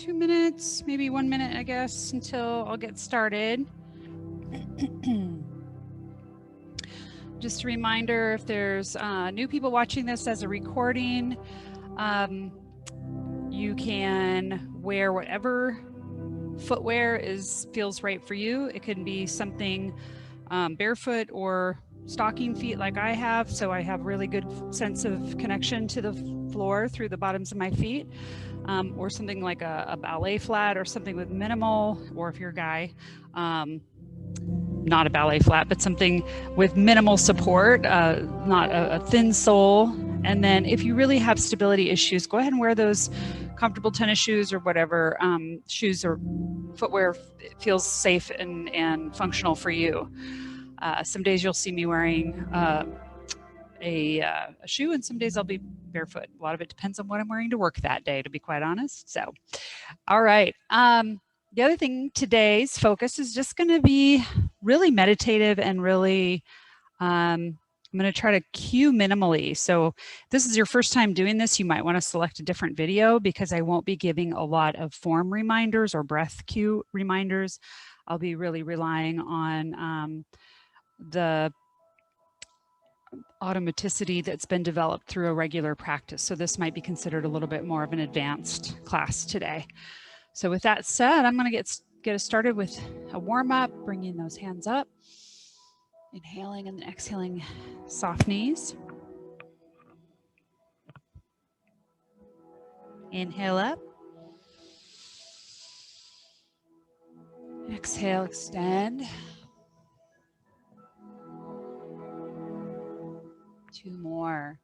2 minutes, maybe 1 minute, I guess, until I'll get started. Just a reminder, if there's new people watching this as a recording, you can wear whatever footwear feels right for you. It can be something barefoot or stocking feet like I have, so I have really good sense of connection to the floor through the bottoms of my feet, or something like a ballet flat or something with minimal, or if you're a guy, not a ballet flat, but something with minimal support, not a thin sole. And then if you really have stability issues, go ahead and wear those comfortable tennis shoes or whatever shoes or footwear feels safe and functional for you. Some days you'll see me wearing a shoe, and some days I'll be barefoot. A lot of it depends on what I'm wearing to work that day, to be quite honest. So, all right. The other thing, today's focus is just going to be really meditative and really, I'm going to try to cue minimally. So if this is your first time doing this, you might want to select a different video because I won't be giving a lot of form reminders or breath cue reminders. I'll be really relying on the automaticity that's been developed through a regular practice. So this might be considered a little bit more of an advanced class today. So with that said, I'm going to get us started with a warm up, bringing those hands up, inhaling and then exhaling, soft knees. Inhale up. Exhale, extend. 2 more.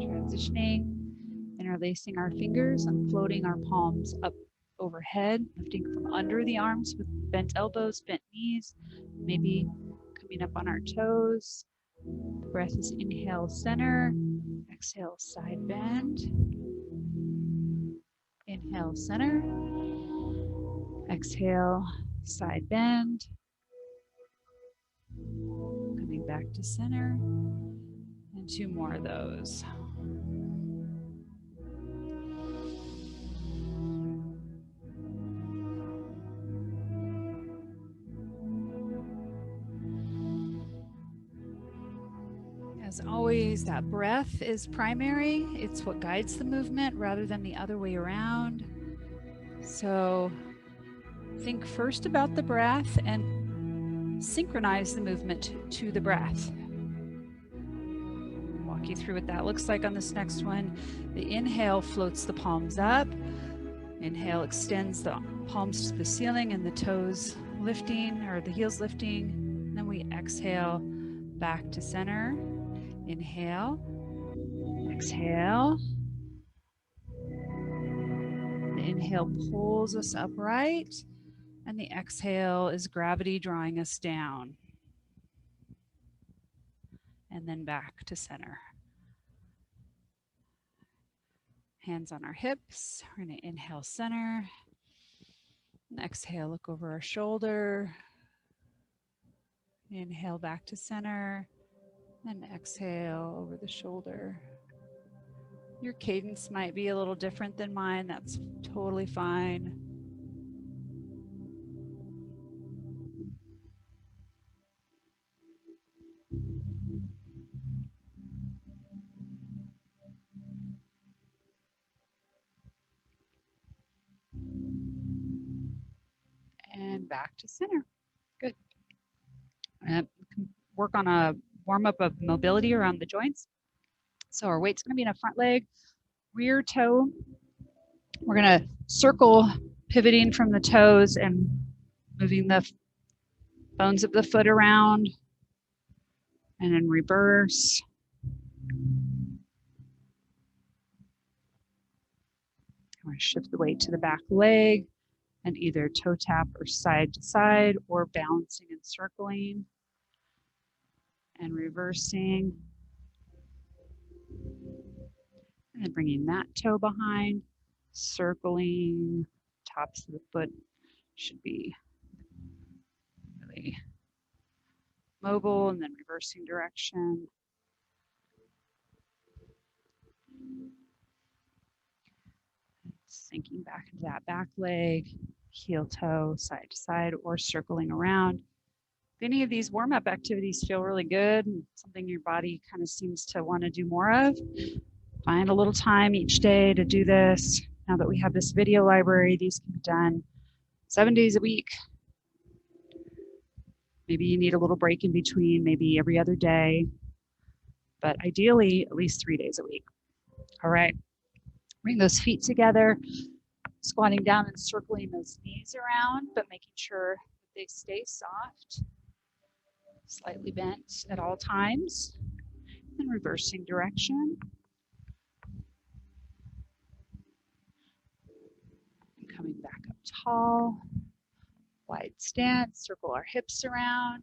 Transitioning, interlacing our fingers and floating our palms up overhead, lifting from under the arms with bent elbows, bent knees, maybe coming up on our toes. The breath is inhale, center, exhale, side bend. Inhale, center, exhale, side bend. Coming back to center, and 2 more of those. As always, that breath is primary. It's what guides the movement rather than the other way around. So think first about the breath and synchronize the movement to the breath. I'll walk you through what that looks like on this next one. The inhale floats the palms up. Inhale extends the palms to the ceiling and the toes lifting, or the heels lifting. And then we exhale back to center. Inhale, exhale. The inhale pulls us upright, and the exhale is gravity drawing us down. And then back to center. Hands on our hips. We're going to inhale, center. And exhale, look over our shoulder. Inhale back to center. And exhale over the shoulder. Your cadence might be a little different than mine. That's totally fine. And back to center. Good. Work on a warm up of mobility around the joints. So our weight's going to be in a front leg, rear toe. We're going to circle, pivoting from the toes and moving the bones of the foot around, and in reverse. Or shift the weight to the back leg and either toe tap or side to side or balancing and circling and reversing. And then bringing that toe behind, circling, tops of the foot should be really mobile, and then reversing direction. Sinking back into that back leg, heel toe, side to side, or circling around. If any of these warm-up activities feel really good and something your body kind of seems to want to do more of, find a little time each day to do this. Now that we have this video library, these can be done 7 days a week. Maybe you need a little break in between, maybe every other day, but ideally at least 3 days a week. All right, bring those feet together, squatting down and circling those knees around, but making sure that they stay soft, slightly bent at all times, and reversing direction. And coming back up tall, wide stance, circle our hips around.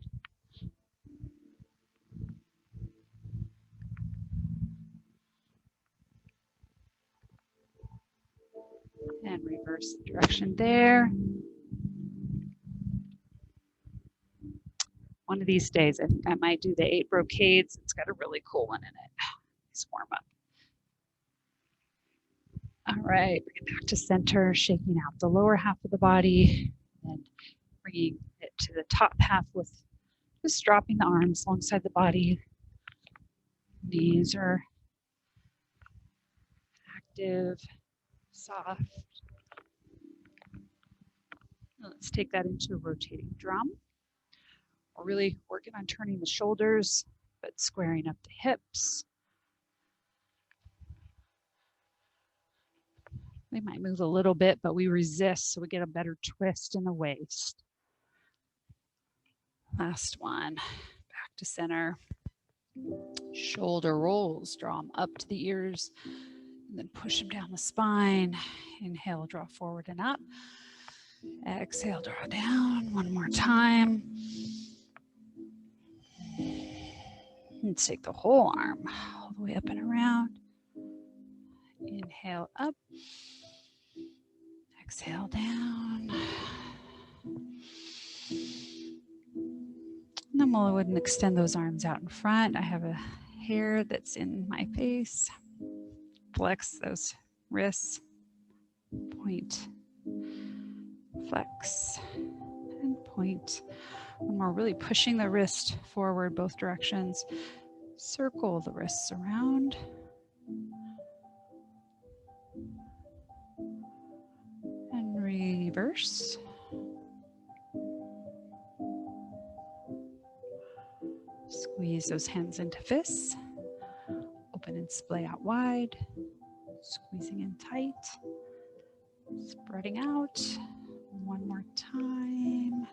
And reverse the direction there. One of these days, I might do the 8 brocades. It's got a really cool one in it. Nice warm up. All right, bring it back to center, shaking out the lower half of the body and bringing it to the top half with just dropping the arms alongside the body. Knees are active, soft. Let's take that into a rotating drum. We're really working on turning the shoulders, but squaring up the hips. They might move a little bit, but we resist so we get a better twist in the waist. Last one, back to center. Shoulder rolls, draw them up to the ears, and then push them down the spine. Inhale, draw forward and up. Exhale, draw down. One more time. And take the whole arm all the way up and around. Inhale up. Exhale down. And then we'll go ahead and extend those arms out in front. I have a hair that's in my face. Flex those wrists. Point. Flex. And point. One more, really pushing the wrist forward both directions. Circle the wrists around. And reverse. Squeeze those hands into fists. Open and splay out wide. Squeezing in tight. Spreading out. One more time.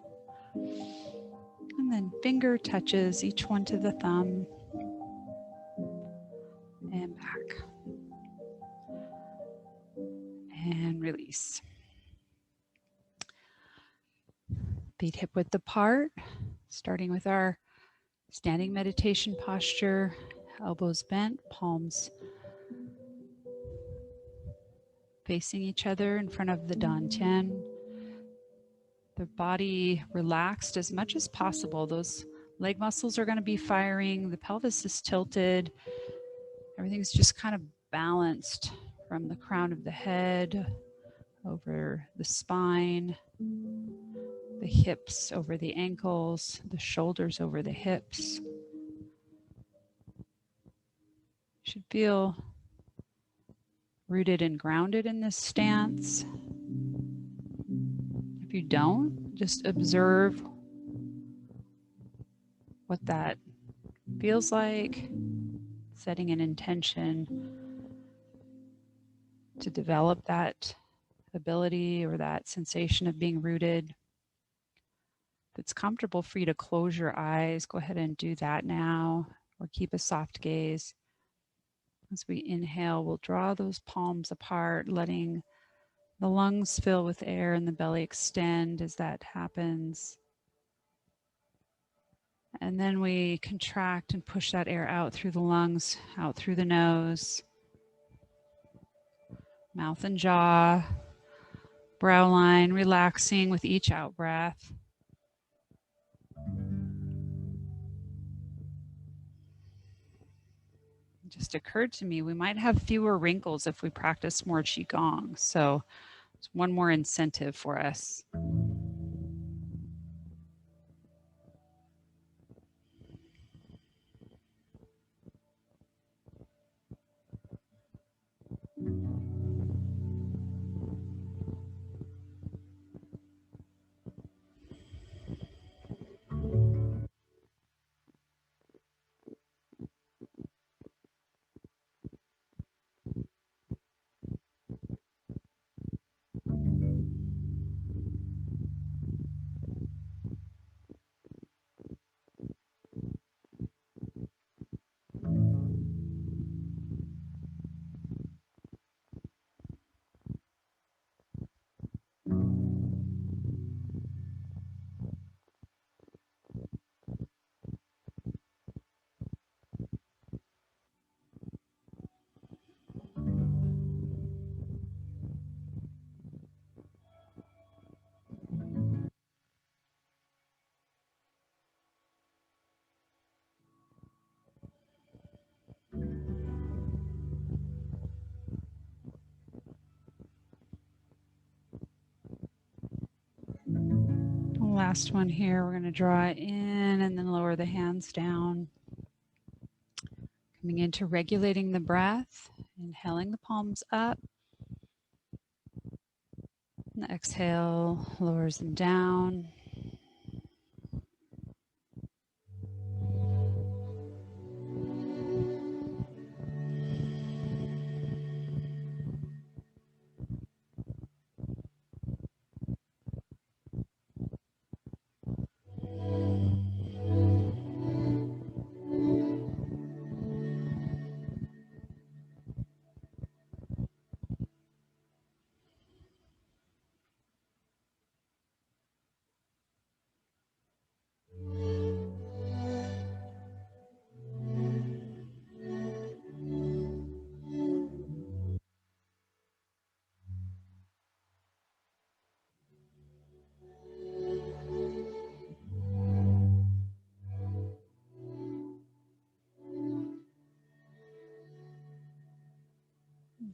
And then finger touches, each one to the thumb. And back. And release. Feet hip width apart, starting with our standing meditation posture, elbows bent, palms facing each other in front of the dantian. The body relaxed as much as possible. Those leg muscles are going to be firing. The pelvis is tilted. Everything's just kind of balanced from the crown of the head over the spine, the hips over the ankles, the shoulders over the hips. You should feel rooted and grounded in this stance. If you don't, just observe what that feels like, setting an intention to develop that ability or that sensation of being rooted. If it's comfortable for you to close your eyes, go ahead and do that now, or keep a soft gaze. As we inhale, we'll draw those palms apart, letting The lungs fill with air and the belly extend as that happens. And then we contract and push that air out through the lungs, out through the nose, mouth and jaw, brow line relaxing with each out breath. It just occurred to me we might have fewer wrinkles if we practice more Qigong. So it's one more incentive for us. Last one here, we're going to draw it in and then lower the hands down. Coming into regulating the breath, inhaling the palms up. And the exhale lowers them down.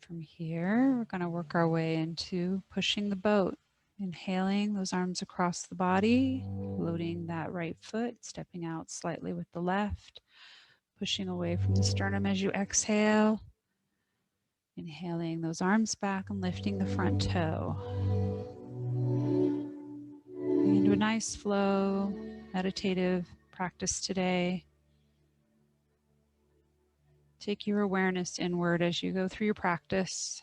From here, we're going to work our way into pushing the boat. Inhaling those arms across the body, loading that right foot, stepping out slightly with the left, pushing away from the sternum as you exhale. Inhaling those arms back and lifting the front toe. Into a nice flow, meditative practice today. Take your awareness inward as you go through your practice.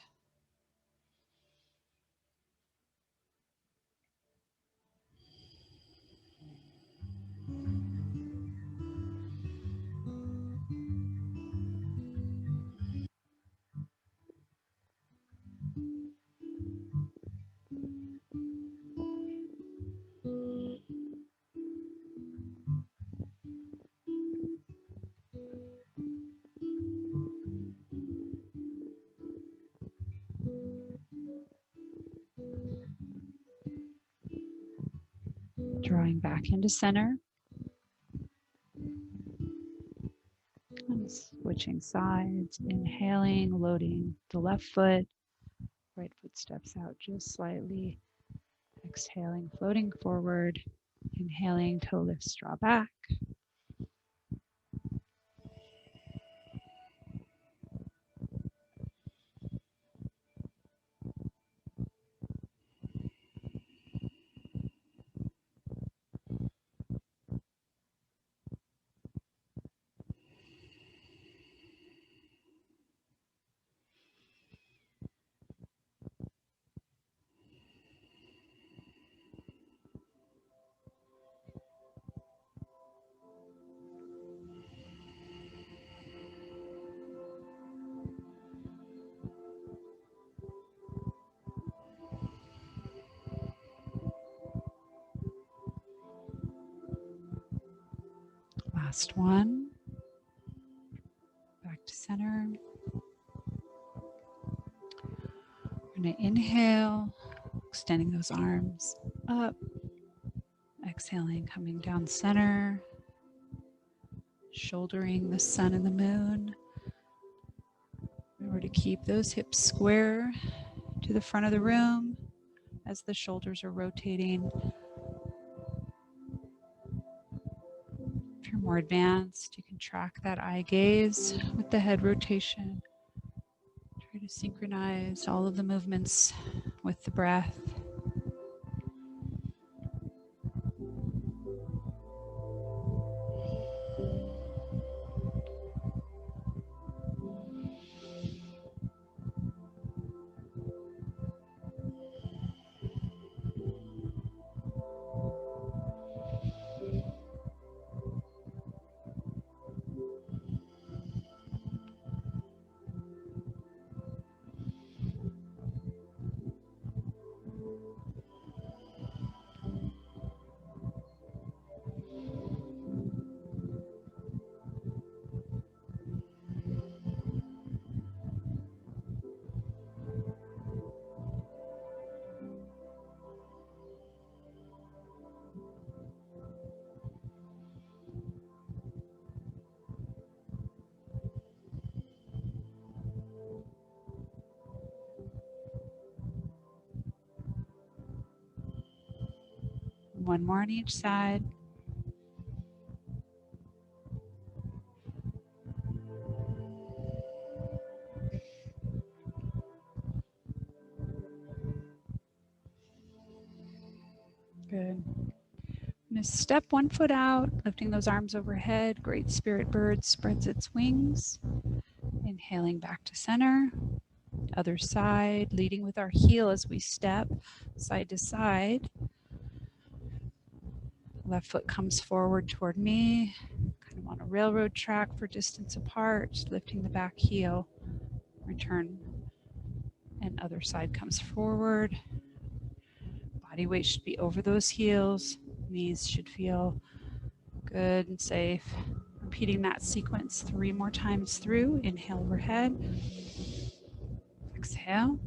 Drawing back into center. And switching sides, inhaling, loading the left foot, right foot steps out just slightly, exhaling, floating forward, inhaling, toe lifts, draw back. Last one. Back to center. We're going to inhale, extending those arms up. Exhaling, coming down center. Shouldering the sun and the moon. Remember to keep those hips square to the front of the room as the shoulders are rotating. If you're more advanced, you can track that eye gaze with the head rotation. Try to synchronize all of the movements with the breath. One more on each side. Good. I'm going to step one foot out, lifting those arms overhead. Great Spirit Bird spreads its wings. Inhaling back to center. Other side, leading with our heel as we step side to side. Left foot comes forward toward me, kind of on a railroad track for distance apart, just lifting the back heel. Return, and other side comes forward. Body weight should be over those heels. Knees should feel good and safe. Repeating that sequence 3 more times through. Inhale overhead. Exhale.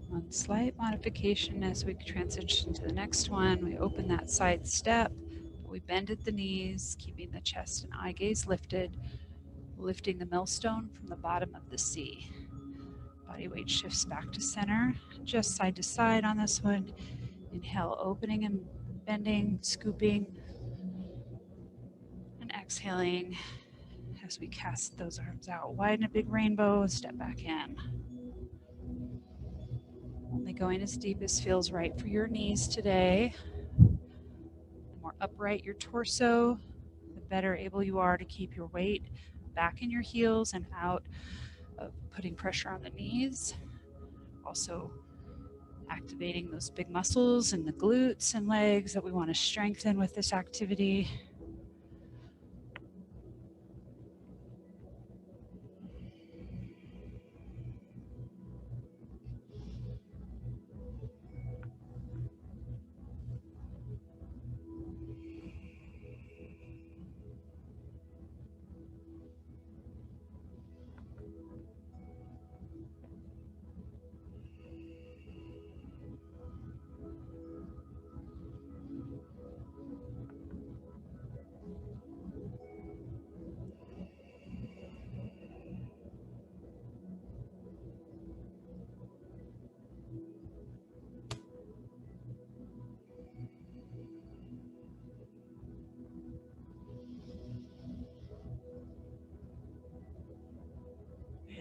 One slight modification as we transition to the next one. We open that side step. We bend at the knees, keeping the chest and eye gaze lifted, lifting the millstone from the bottom of the C. Body weight shifts back to center, just side to side on this one. Inhale, opening and bending, scooping, and exhaling as we cast those arms out. Widen a big rainbow, step back in. Only going as deep as feels right for your knees today. The more upright your torso, the better able you are to keep your weight back in your heels and out of putting pressure on the knees. Also activating those big muscles in the glutes and legs that we want to strengthen with this activity.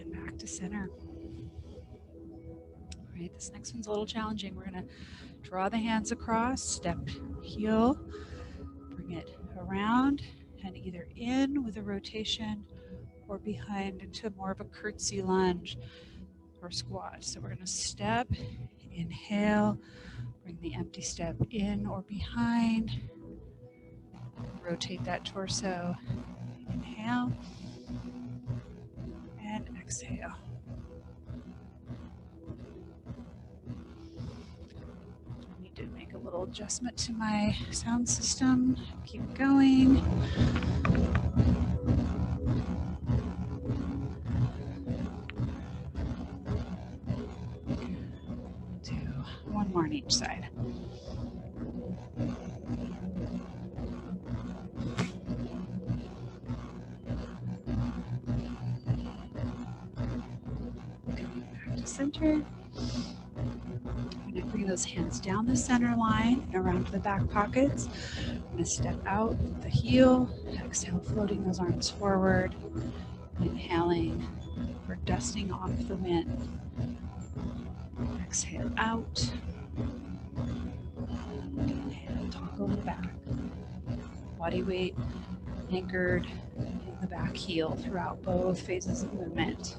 And back to center. All right, this next one's a little challenging. We're going to draw the hands across, step, heel, bring it around and either in with a rotation or behind into more of a curtsy lunge or squat. So we're going to step, inhale, bring the empty step in or behind, rotate that torso, inhale, and exhale. I need to make a little adjustment to my sound system. Keep going. Do one more on each side. Back to center. I'm going to bring those hands down the center line and around to the back pockets. I'm going to step out with the heel, exhale, floating those arms forward, inhaling or dusting off the wind. Exhale out, inhale, toggle in the back. Body weight anchored in the back heel throughout both phases of movement.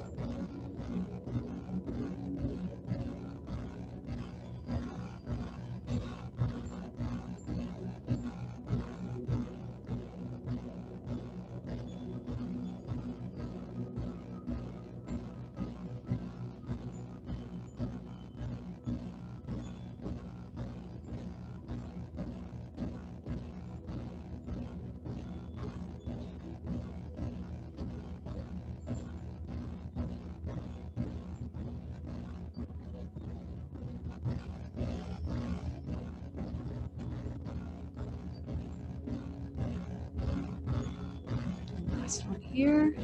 Last one here.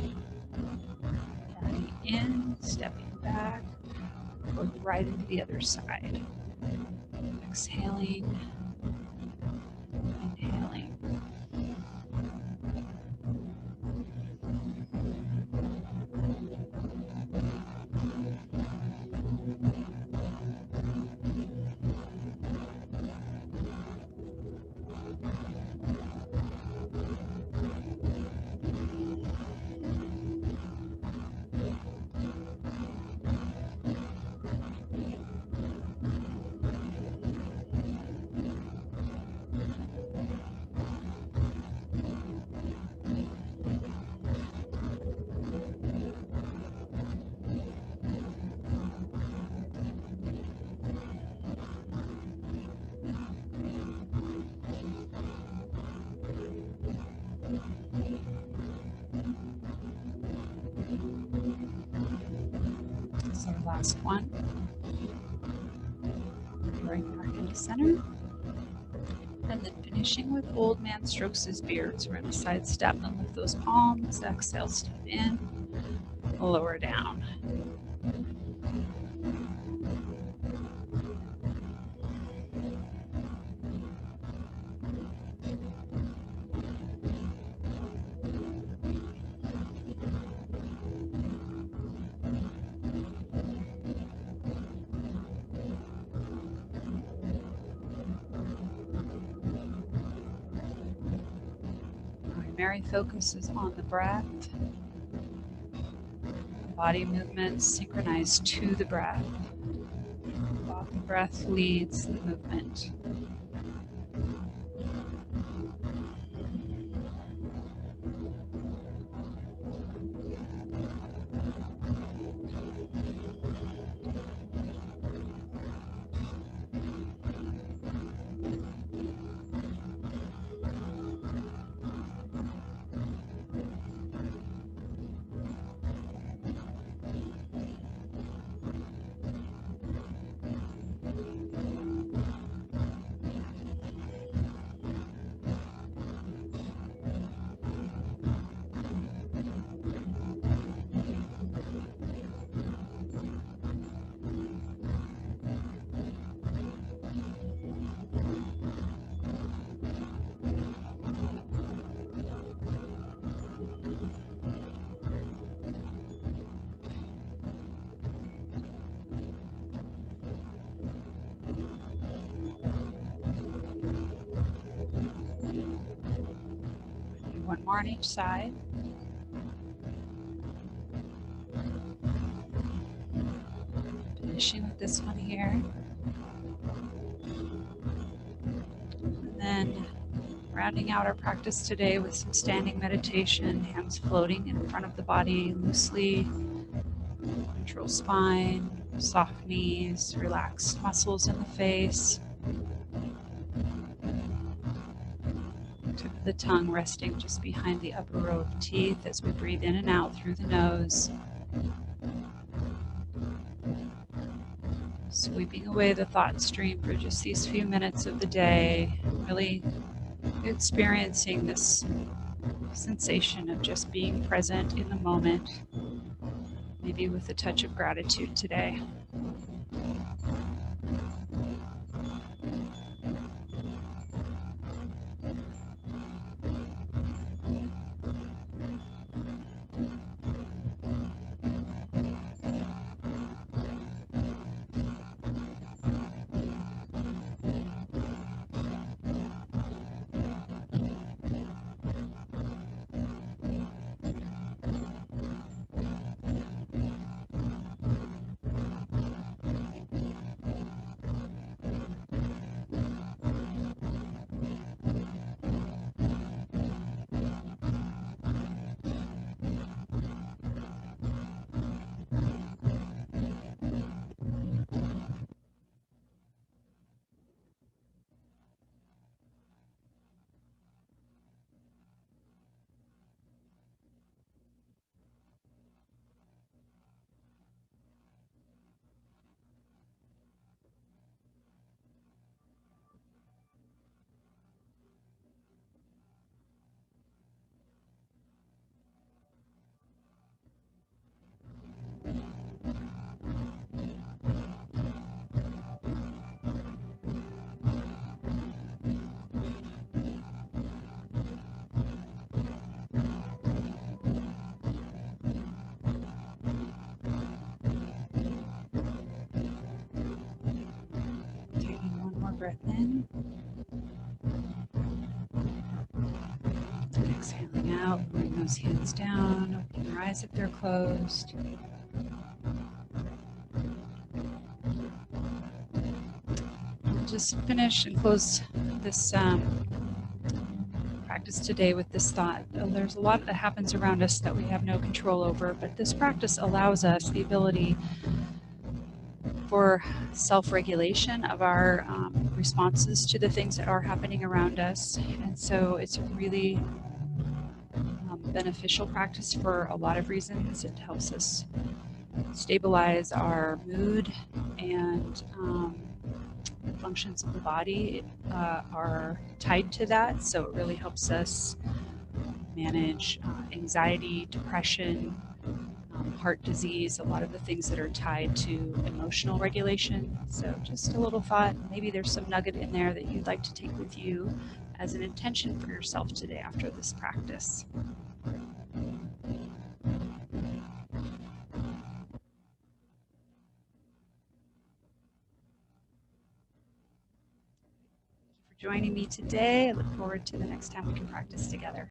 Body in, stepping back, going right into the other side. Exhaling, inhaling. This is our last one. Bring back into center. And then finishing with old man strokes his beard. So we're going to side step and lift those palms. Exhale, step in, lower down. Primary focus is on the breath. Body movements synchronized to the breath. The breath leads the movement. more on each side. Finishing with this one here. And then rounding out our practice today with some standing meditation, hands floating in front of the body loosely, neutral spine, soft knees, relaxed muscles in the face. Tip of the tongue resting just behind the upper row of teeth as we breathe in and out through the nose. Sweeping away the thought stream for just these few minutes of the day, really experiencing this sensation of just being present in the moment, maybe with a touch of gratitude today. Breath in. Exhaling out, bring those hands down, open your eyes if they're closed. We'll just finish and close this practice today with this thought. There's a lot that happens around us that we have no control over, but this practice allows us the ability for self-regulation of our responses to the things that are happening around us. And so it's a really beneficial practice for a lot of reasons. It helps us stabilize our mood, and functions of the body are tied to that. So it really helps us manage anxiety, depression, heart disease, a lot of the things that are tied to emotional regulation. So just a little thought, maybe there's some nugget in there that you'd like to take with you as an intention for yourself today after this practice. Thank you for joining me today. I look forward to the next time we can practice together.